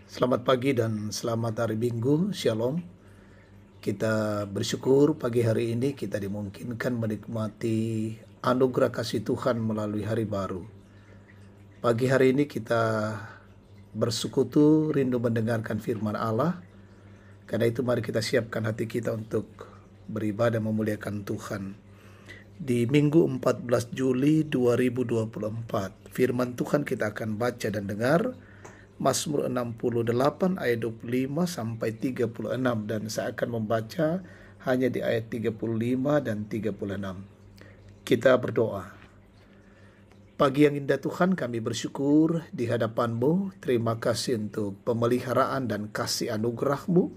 Selamat pagi dan selamat hari Minggu, Shalom. Kita bersyukur pagi hari ini kita dimungkinkan menikmati anugerah kasih Tuhan melalui hari baru. Pagi hari ini kita bersekutu rindu mendengarkan firman Allah. Karena itu mari kita siapkan hati kita untuk beribadah memuliakan Tuhan. Di Minggu 14 Juli 2024, firman Tuhan kita akan baca dan dengar Mazmur 68 ayat 25 sampai 36, dan saya akan membaca hanya di ayat 35 dan 36. Kita berdoa. Pagi yang indah Tuhan, kami bersyukur di hadapan-Mu. Terima kasih untuk pemeliharaan dan kasih anugerah-Mu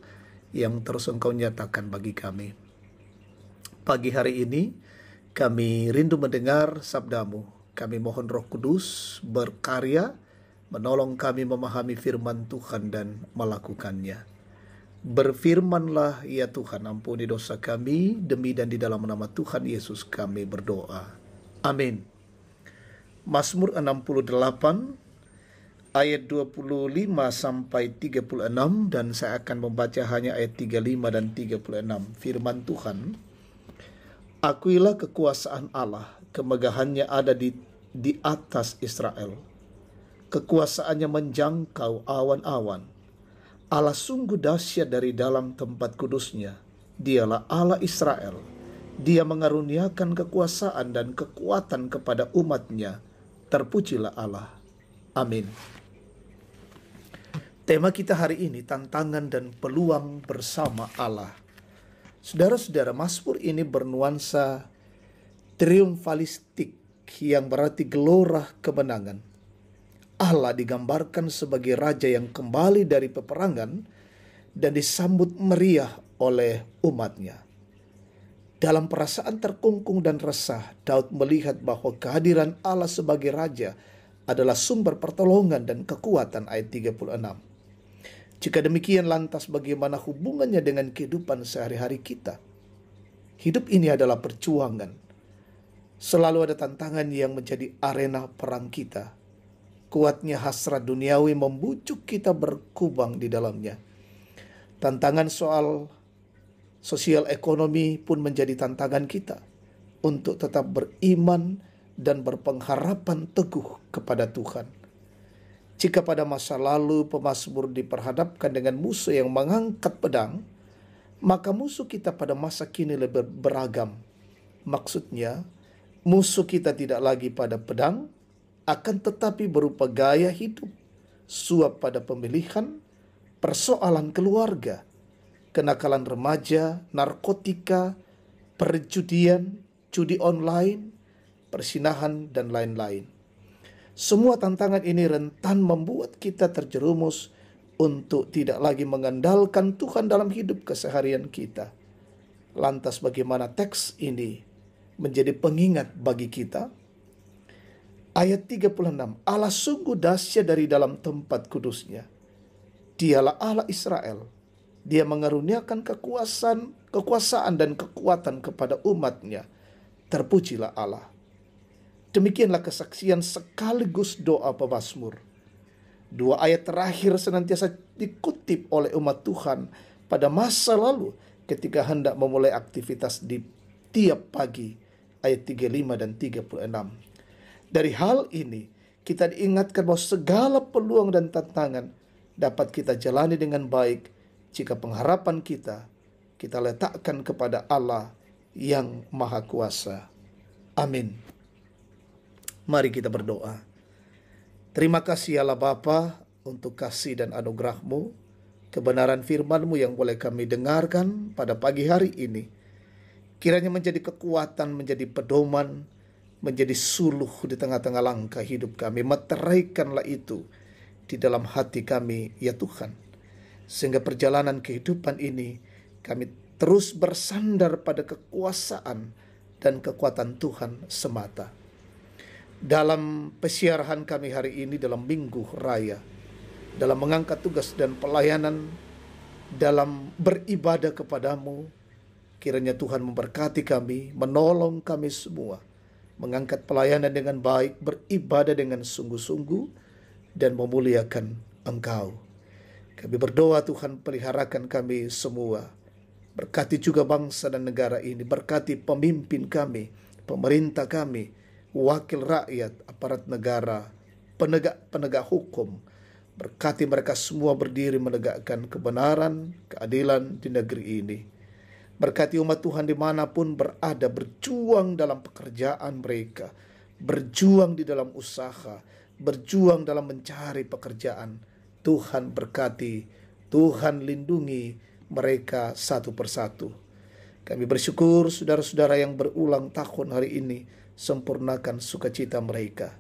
yang terus Engkau nyatakan bagi kami. Pagi hari ini kami rindu mendengar sabda-Mu. Kami mohon Roh Kudus berkarya, menolong kami memahami firman Tuhan dan melakukannya. Berfirmanlah ya Tuhan, ampuni dosa kami, demi dan di dalam nama Tuhan Yesus kami berdoa. Amin. Mazmur 68 ayat 25 sampai 36, dan saya akan membaca hanya ayat 35 dan 36. Firman Tuhan, akuilah kekuasaan Allah, kemegahannya ada di atas Israel. Kekuasaannya menjangkau awan-awan. Allah sungguh dahsyat dari dalam tempat kudusnya. Dialah Allah Israel. Dia mengaruniakan kekuasaan dan kekuatan kepada umatnya. Terpujilah Allah. Amin. Tema kita hari ini, tantangan dan peluang bersama Allah. Saudara-saudara, Mazmur ini bernuansa triumfalistik yang berarti gelora kemenangan. Allah digambarkan sebagai raja yang kembali dari peperangan dan disambut meriah oleh umatnya. Dalam perasaan terkungkung dan resah, Daud melihat bahwa kehadiran Allah sebagai raja adalah sumber pertolongan dan kekuatan, ayat 36. Jika demikian, lantas bagaimana hubungannya dengan kehidupan sehari-hari kita? Hidup ini adalah perjuangan. Selalu ada tantangan yang menjadi arena perang kita. Kuatnya hasrat duniawi membujuk kita berkubang di dalamnya. Tantangan soal sosial ekonomi pun menjadi tantangan kita untuk tetap beriman dan berpengharapan teguh kepada Tuhan. Jika pada masa lalu pemazmur diperhadapkan dengan musuh yang mengangkat pedang, maka musuh kita pada masa kini lebih beragam. Maksudnya, musuh kita tidak lagi pada pedang, akan tetapi berupa gaya hidup, suap pada pemilihan, persoalan keluarga, kenakalan remaja, narkotika, perjudian, judi online, persinahan, dan lain-lain. Semua tantangan ini rentan membuat kita terjerumus untuk tidak lagi mengandalkan Tuhan dalam hidup keseharian kita. Lantas bagaimana teks ini menjadi pengingat bagi kita? Ayat 36, Allah sungguh dahsyat dari dalam tempat kudusnya. Dialah Allah Israel. Dia mengaruniakan kekuasaan dan kekuatan kepada umatnya. Terpujilah Allah. Demikianlah kesaksian sekaligus doa pemazmur. Dua ayat terakhir senantiasa dikutip oleh umat Tuhan pada masa lalu ketika hendak memulai aktivitas di tiap pagi. Ayat 35 dan 36. Dari hal ini, kita diingatkan bahwa segala peluang dan tantangan dapat kita jalani dengan baik jika pengharapan kita letakkan kepada Allah yang Maha Kuasa. Amin. Mari kita berdoa. Terima kasih Allah Bapa untuk kasih dan anugerah-Mu, kebenaran firman-Mu yang boleh kami dengarkan pada pagi hari ini. Kiranya menjadi kekuatan, menjadi pedoman, menjadi suluh di tengah-tengah langkah hidup kami. Meteraikanlah itu di dalam hati kami, ya Tuhan. Sehingga perjalanan kehidupan ini kami terus bersandar pada kekuasaan dan kekuatan Tuhan semata. Dalam pesiarahan kami hari ini, dalam Minggu Raya, dalam mengangkat tugas dan pelayanan, dalam beribadah kepadamu, kiranya Tuhan memberkati kami, menolong kami semua, mengangkat pelayanan dengan baik, beribadah dengan sungguh-sungguh, dan memuliakan Engkau. Kami berdoa Tuhan, peliharakan kami semua. Berkati juga bangsa dan negara ini. Berkati pemimpin kami, pemerintah kami, wakil rakyat, aparat negara, penegak hukum. Berkati mereka semua berdiri menegakkan kebenaran, keadilan di negeri ini. Berkati umat Tuhan dimanapun berada, berjuang dalam pekerjaan mereka, berjuang di dalam usaha, berjuang dalam mencari pekerjaan. Tuhan berkati, Tuhan lindungi mereka satu persatu. Kami bersyukur saudara-saudara yang berulang tahun hari ini, sempurnakan sukacita mereka.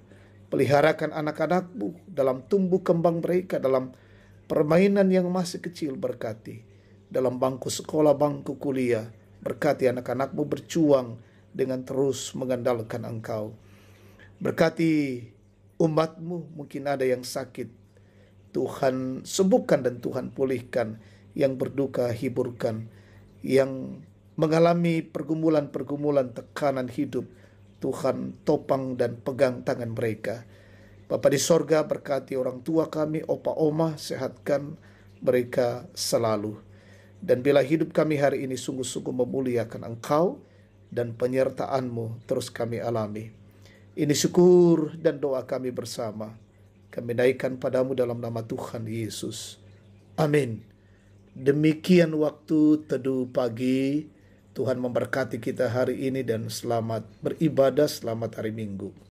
Peliharakan anak-anak-Mu dalam tumbuh kembang mereka, dalam permainan yang masih kecil berkati. Dalam bangku sekolah, bangku kuliah, berkati anak-anak-Mu berjuang dengan terus mengandalkan Engkau. Berkati umat-Mu, mungkin ada yang sakit, Tuhan sembuhkan dan Tuhan pulihkan. Yang berduka hiburkan, yang mengalami pergumulan-pergumulan tekanan hidup, Tuhan topang dan pegang tangan mereka. Bapa di sorga, berkati orang tua kami, opa oma, sehatkan mereka selalu. Dan bila hidup kami hari ini sungguh-sungguh memuliakan Engkau dan penyertaan-Mu terus kami alami. Ini syukur dan doa kami bersama. Kami naikkan padamu dalam nama Tuhan Yesus. Amin. Demikian waktu teduh pagi. Tuhan memberkati kita hari ini dan selamat beribadah, selamat hari Minggu.